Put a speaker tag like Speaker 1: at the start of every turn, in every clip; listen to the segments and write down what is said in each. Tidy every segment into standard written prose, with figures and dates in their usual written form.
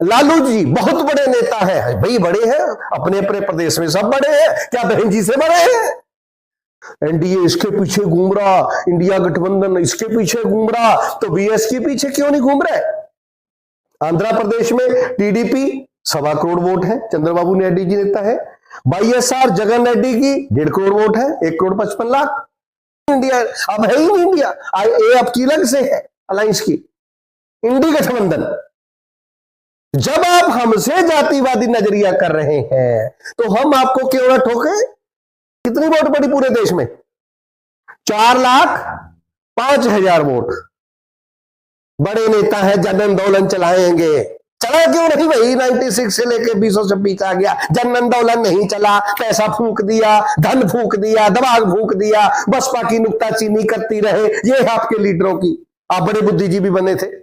Speaker 1: लालू जी बहुत बड़े नेता हैं भाई, बड़े हैं अपने अपने प्रदेश में, सब बड़े हैं, क्या बहन जी से बड़े हैं? एनडीए इसके पीछे घूम रहा, इंडिया गठबंधन इसके पीछे घूम रहा, तो बीएस के पीछे क्यों नहीं घूम रहे? आंध्र प्रदेश में टीडीपी 1.25 करोड़ वोट है, चंद्रबाबू नायडू जी नेता है। वाईएसआर जगन रेड्डी की 1.5 करोड़ वोट है, 1 करोड़ 55 लाख। इंडिया अब है ही नहीं, इंडिया ये अब की अलग से है अलायंस की, इंडी गठबंधन। जब आप हमसे जातिवादी नजरिया कर रहे हैं तो हम आपको क्यों ना ठोके? कितनी वोट पड़ी पूरे देश में? 4,05,000 वोट। बड़े नेता है, जन आंदोलन चलाएंगे, चला क्यों नहीं भाई? 96 से लेके 2026 आ गया, जन आंदोलन नहीं चला, पैसा फूंक दिया, धन फूंक दिया, दबाव फूंक दिया, बसपा की नुक्ताचीनी करती रहे, ये आपके लीडरों की। आप बड़े बुद्धिजीवी बने थे,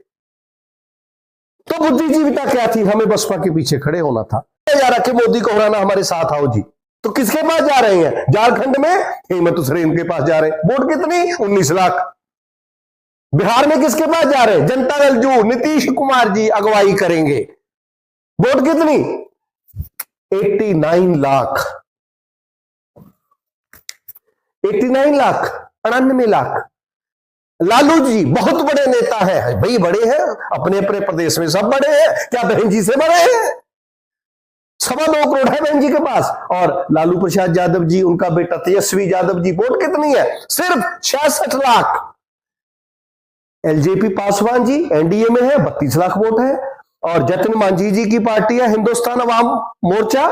Speaker 1: तो बुद्धिजीविता क्या थी? हमें बसपा के पीछे खड़े होना था। जा रखे मोदी को हराना, हमारे साथ आओ जी। तो किसके पास जा रहे हैं? झारखंड में हेमंत सोरेन के पास जा रहे हैं, वोट कितनी? 19 लाख। बिहार में किसके पास जा रहे हैं? जनता दल जो नीतीश कुमार जी अगुवाई करेंगे, वोट कितनी? 89 लाख। 89 लाख, 99 लाख। लालू जी बहुत बड़े नेता हैं भाई, बड़े हैं अपने अपने प्रदेश में, सब बड़े हैं, क्या बहन जी से बड़े हैं? 2.25 करोड़ है बहन जी के पास। और लालू प्रसाद यादव जी, उनका बेटा तेजस्वी यादव जी, वोट कितनी है? सिर्फ 66 लाख। एलजेपी पासवान जी एनडीए में है, 32 लाख वोट है। और जतिन मांझी जी की पार्टी है हिंदुस्तान अवाम मोर्चा,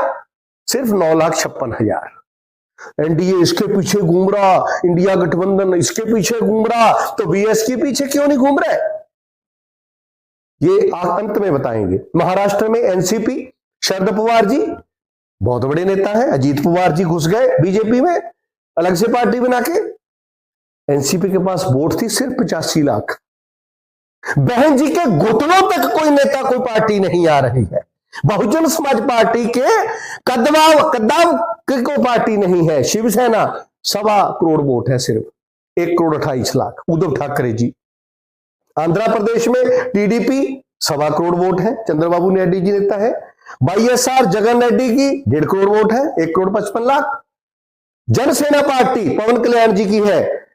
Speaker 1: सिर्फ 9,56,000। एनडीए इसके पीछे घूम रहा, इंडिया गठबंधन इसके पीछे घूम रहा, तो बीएस के पीछे क्यों नहीं घूम रहे? ये अंत में बताएंगे। महाराष्ट्र में एनसीपी, शरद पवार जी बहुत बड़े नेता हैं, अजीत पवार जी घुस गए बीजेपी में अलग से पार्टी बना के। एनसीपी के पास वोट थी सिर्फ 85 लाख। बहन जी के घुटनों तक कोई नेता, कोई पार्टी नहीं आ रही है। बहुजन समाज पार्टी के कदम की कोई पार्टी नहीं है। शिवसेना 1.25 करोड़ वोट है, सिर्फ 1 करोड़ 28 लाख। उद्धव ठाकरे जी। आंध्र प्रदेश में टीडीपी 1.25 करोड़ वोट है, चंद्रबाबू नायडू जी नेता है। वाईएसआर जगन रेड्डी की 1.5 करोड़ वोट है, 1 करोड़ 55 लाख। जनसेना पार्टी पवन कल्याण जी की है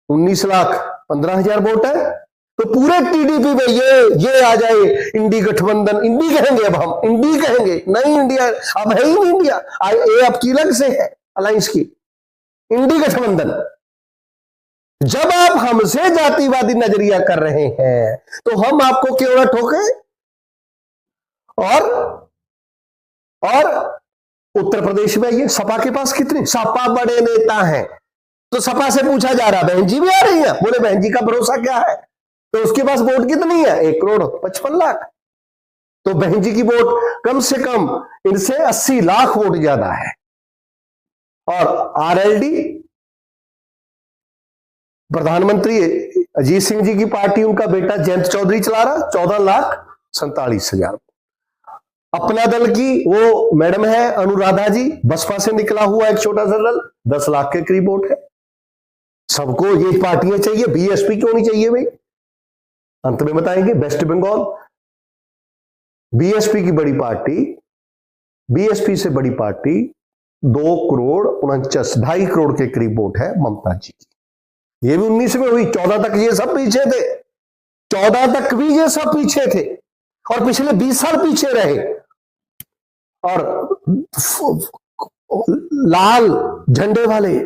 Speaker 1: 19,15,000 वोट है। तो पूरे टीडीपी में ये आ जाए इंडी गठबंधन, इंडी कहेंगे अब हम, इंडी कहेंगे नहीं, इंडिया अब है ही नहीं, इंडिया ये अब की अलग से है अलायंस की, इंडी गठबंधन। जब आप हमसे जातिवादी नजरिया कर रहे हैं तो हम आपको क्यों ना ठोके? और उत्तर प्रदेश में ये सपा के पास कितने? सपा बड़े नेता हैं, तो सपा से पूछा जा रहा बहन जी भी आ रही है, बोले बहन जी का भरोसा क्या है? तो उसके पास वोट कितनी है? 1 करोड़ 55 लाख। तो बहन जी की वोट कम से कम इनसे 80 लाख वोट ज्यादा है। और आरएलडी प्रधानमंत्री अजीत सिंह जी की पार्टी, उनका बेटा जयंत चौधरी चला रहा, 14,47,000। अपना दल की वो मैडम है अनुराधा जी, बसपा से निकला हुआ एक छोटा सा दल, 10 लाख के करीब वोट है। सबको ये पार्टियां चाहिए, बीएसपी क्यों नहीं चाहिए भाई? अंत में बताएंगे। वेस्ट बंगाल बीएसपी की बड़ी पार्टी, बीएसपी से बड़ी पार्टी 2 करोड़ 2.5 करोड़ के करीब वोट है ममता जी की। ये भी 19 में हुई, 14 तक ये सब पीछे थे, 14 तक भी ये सब पीछे थे और पिछले 20 साल पीछे रहे। और लाल झंडे वाले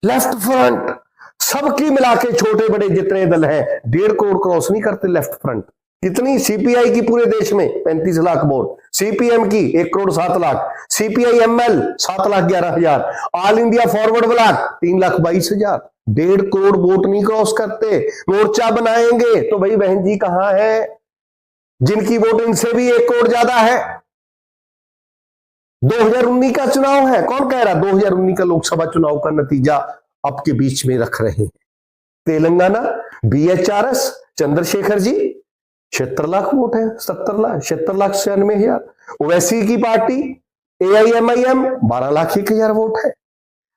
Speaker 1: लेफ्ट फ्रंट सबकी मिला के छोटे बड़े जितने दल हैं 1.5 करोड़ क्रॉस नहीं करते लेफ्ट फ्रंट। कितनी? सीपीआई की पूरे देश में 35 लाख वोट, सीपीएम की 1 crore 7 lakh, CPI ML 7,11,000, all India forward block 3,22,000। 1.5 crore vote नहीं क्रॉस करते। मोर्चा बनाएंगे तो भाई बहन जी कहां है जिनकी वोट इनसे भी 1 करोड़ ज्यादा है? 2019 का चुनाव है, कौन कह रहा? 2019 का लोकसभा चुनाव का नतीजा आपके बीच में रख रहे हैं। तेलंगाना बीएचआरएस चंद्रशेखर जी 76 लाख वोट है, 76,96,000। ओवैसी की पार्टी एआईएमआईएम 12,01,000 वोट है।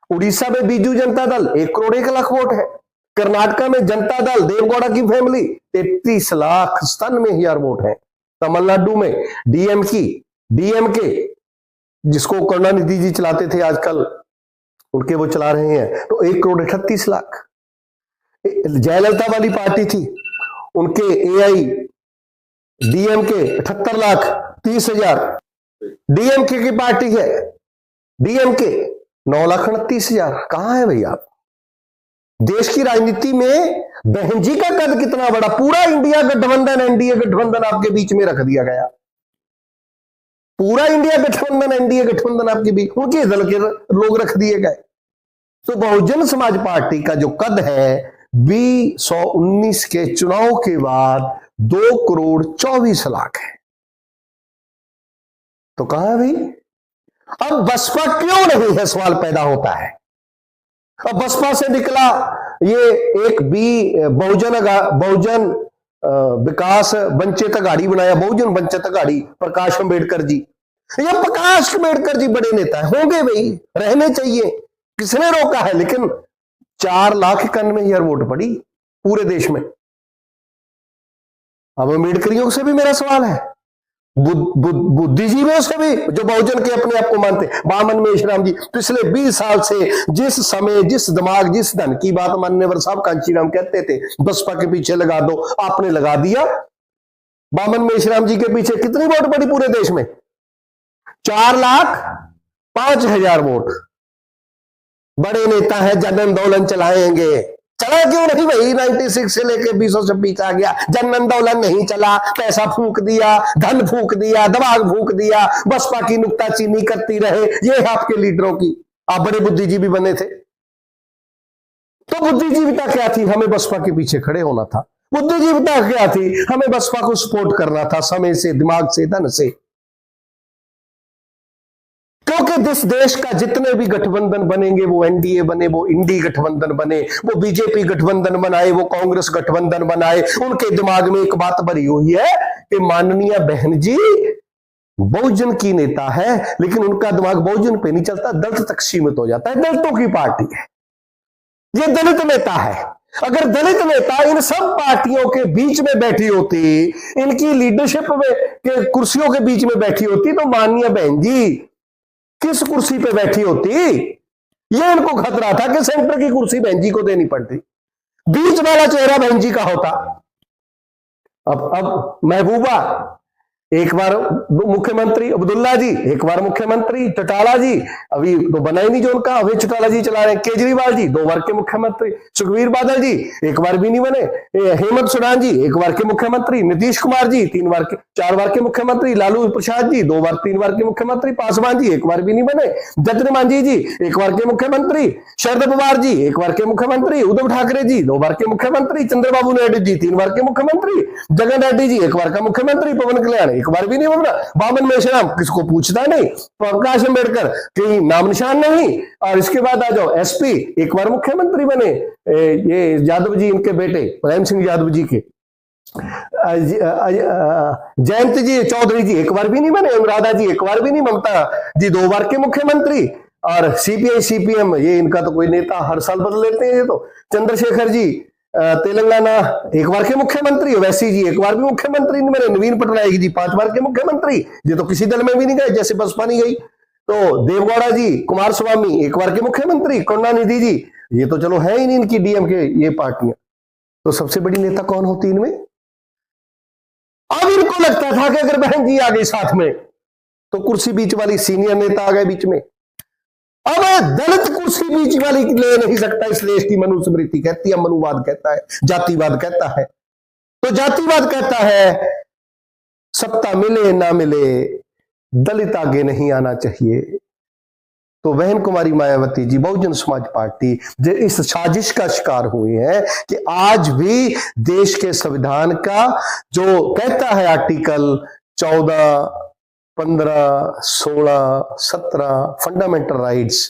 Speaker 1: उड़ीसा में बीजू जनता दल 1 करोड़ 1 लाख वोट है। कर्नाटका में जनता दल देवगौड़ा की फैमिली 33,97,000 वोट है। तमिलनाडु में डीएमके जिसको करुणानिधि जी चलाते थे, आजकल उनके वो चला रहे हैं, तो 1,38,00,000। जयललिता वाली पार्टी थी, उनके डीएमके 78,30,000। डीएमके की पार्टी है, डीएमके 9,29,000। कहां है भैया? देश की राजनीति में बहन जी का कद कितना बड़ा, पूरा इंडिया गठबंधन, एनडीए गठबंधन आपके बीच में रख दिया गया। पूरा इंडिया गठबंधन, एनडीए गठबंधन आपके बीच, उनके दल के लोग रख दिए गए। तो बहुजन समाज पार्टी का जो कद है 2019 के चुनाव के बाद 2,24,00,000 है। तो कहां है भाई? अब बसपा क्यों नहीं है, सवाल पैदा होता है। अब बसपा से निकला ये एक बहुजन विकास वंचित अघाड़ी बनाया, बहुजन वंचित अघाड़ी, प्रकाश अंबेडकर जी। ये प्रकाश अंबेडकर जी बड़े नेता होंगे भाई, रहने चाहिए, किसने रोका है? लेकिन 4,91,000 वोट पड़ी पूरे देश में। अब अम्बेडकरियों से भी मेरा सवाल है, बुद्धिजीवियों से भी, जो बहुजन के अपने आप को मानते, बामन मेश्राम जी, पिछले 20 साल से जिस समय, जिस दिमाग, जिस धन की बात मान्यवर साहब कांचीराम कहते थे बसपा के पीछे लगा दो, आपने लगा दिया। बामन मेश्राम जी के पीछे कितनी वोट पड़ी पूरे देश में? 4,05,000 वोट। बड़े नेता है, जन आंदोलन चलाएंगे, चला क्यों नहीं भाई? 96 से लेके 2026 आ गया, जन आंदोलन नहीं चला, पैसा फूंक दिया, धन फूंक दिया, दिमाग फूंक दिया, बसपा की नुक्ताचीनी करती रहे, ये है आपके लीडरों की। आप बड़े बुद्धिजीवी बने थे, तो बुद्धिजीविता क्या थी? हमें बसपा के पीछे खड़े होना था। बुद्धिजीविता क्या थी? हमें बसपा को सपोर्ट करना था, समय से, दिमाग से, धन से। क्योंकि इस देश का जितने भी गठबंधन बनेंगे, वो एनडीए बने, वो इंडी गठबंधन बने, वो बीजेपी गठबंधन बनाए, वो कांग्रेस गठबंधन बनाए, उनके दिमाग में एक बात भरी हुई है कि माननीय बहन जी बहुजन की नेता है, लेकिन उनका दिमाग बहुजन पे नहीं चलता, दलित तक सीमित हो जाता है। दलितों की पार्टी है, ये दलित नेता है। अगर दलित नेता इन सब पार्टियों के बीच में बैठी होती, इनकी लीडरशिप में के कुर्सियों के बीच में बैठी होती, तो माननीय बहन जी किस कुर्सी पे बैठी होती? ये इनको खतरा था कि सेंटर की कुर्सी बहन जी को देनी पड़ती, बीच वाला चेहरा बहन जी का होता। अब महबूबा एक बार मुख्यमंत्री, अब्दुल्ला जी एक बार मुख्यमंत्री, चौटाला जी अभी तो बना ही नहीं जो उनका, अभी चौटाला जी चला रहे हैं, केजरीवाल जी 2 बार के मुख्यमंत्री, सुखबीर बादल जी 1 बार भी नहीं बने, हेमंत सोरेन जी 1 बार के मुख्यमंत्री, नीतीश कुमार जी 4 बार के मुख्यमंत्री, लालू प्रसाद जी 2 बार 3 बार के मुख्यमंत्री, पासवान जी 1 बार भी नहीं बने, जतिन मांझी जी 1 बार के मुख्यमंत्री, शरद पवार जी 1 बार के मुख्यमंत्री, उद्धव ठाकरे जी 2 बार के मुख्यमंत्री, चंद्रबाबू नायडू जी 3 बार के मुख्यमंत्री, जगन रेड्डी जी 1 बार का मुख्यमंत्री, पवन कल्याण 1 बार भी नहीं बना, बामन मेश्राम किसको पूछता नहीं, प्रकाश अंबेडकर कहीं नाम निशान नहीं। और इसके बाद आ जाओ एसपी 1 बार मुख्यमंत्री बने, ये यादव जी, इनके बेटे प्रेम सिंह यादव जी के, जयंत जी चौधरी जी 1 बार भी नहीं बने, अनुराधा जी 1 बार भी नहीं, ममता जी 2 बार के मुख्यमंत्री, और सीपीआई सीपीएम ये इनका तो कोई नेता हर साल बदल लेते हैं। ये तो चंद्रशेखर जी तेलंगाना 1 बार के मुख्यमंत्री, वैसी जी 1 बार भी मुख्यमंत्री नहीं बने, नवीन पटनायक जी 5 बार के मुख्यमंत्री, ये तो किसी दल में भी नहीं गए, जैसे बसपा नहीं गई। तो देवगौड़ा जी, कुमार स्वामी 1 बार के मुख्यमंत्री, करुणानिधि जी ये तो चलो है ही नहीं इनकी डीएमके ये पार्टियां, तो सबसे बड़ी नेता कौन होती इनमें? अब इनको लगता था कि अगर बहन जी आ गई साथ में तो कुर्सी बीच वाली, सीनियर नेता आ गए बीच में। अब दलित कुर्सी बीच वाली ले नहीं सकता, इसलिए इसकी मनुस्मृति कहती है, मनुवाद कहता है, जातिवाद कहता है। तो जातिवाद कहता है सत्ता मिले ना मिले दलित आगे नहीं आना चाहिए। तो बहन कुमारी मायावती जी बहुजन समाज पार्टी जो इस साजिश का शिकार हुए हैं कि आज भी देश के संविधान का जो कहता है आर्टिकल 14, 15, 16, 17 फंडामेंटल राइट्स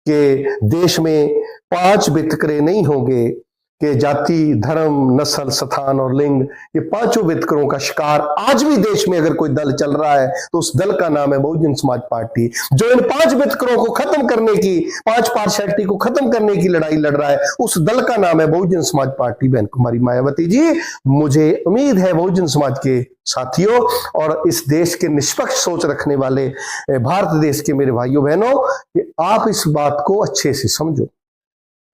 Speaker 1: के देश में 5 वितकरे नहीं होंगे, कि जाति, धर्म, नस्ल, स्थान और लिंग, ये पांचों वितकरों का शिकार आज भी देश में अगर कोई दल चल रहा है तो उस दल का नाम है बहुजन समाज पार्टी। जो इन पांच वितकरों को खत्म करने की, पांच पार्शियलिटी को खत्म करने की लड़ाई लड़ रहा है, उस दल का नाम है बहुजन समाज पार्टी। बहन कुमारी मायावती जी, मुझे उम्मीद है बहुजन समाज के साथियों और इस देश के निष्पक्ष सोच रखने वाले भारत देश के मेरे भाइयों बहनों, कि आप इस बात को अच्छे से समझो।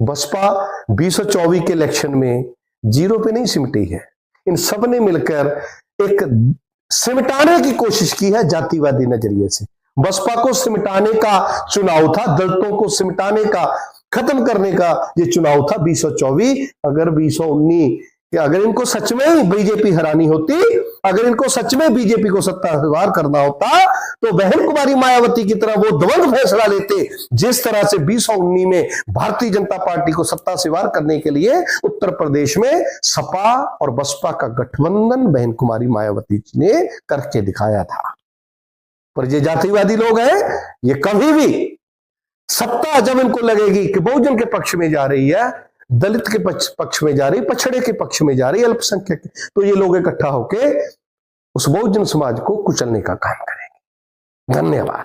Speaker 1: बसपा 2024 के इलेक्शन में जीरो पे नहीं सिमटी है। इन सब ने मिलकर एक सिमटाने की कोशिश की है जातिवादी नजरिए से। बसपा को सिमटाने का चुनाव था, दलितों को सिमटाने का, खत्म करने का ये चुनाव था 2024। अगर 2019 अगर इनको सच में ही बीजेपी हरानी होती, अगर इनको सच में बीजेपी को सत्तावार करना होता, तो बहन कुमारी मायावती की तरह वो दबंग फैसला लेते जिस तरह से 2019 में भारतीय जनता पार्टी को सत्ता से वार करने के लिए उत्तर प्रदेश में सपा और बसपा का गठबंधन बहन कुमारी मायावती जी ने करके दिखाया था। पर ये जातिवादी लोग हैं, ये कभी भी सत्ता जब इनको लगेगी कि बहुजन के पक्ष में जा रही है, दलित के पक्ष में जा रही, पछड़े के पक्ष में जा रही, अल्पसंख्यक, तो ये लोग इकट्ठा होके उस बहुजन समाज को कुचलने का काम करेंगे। धन्यवाद।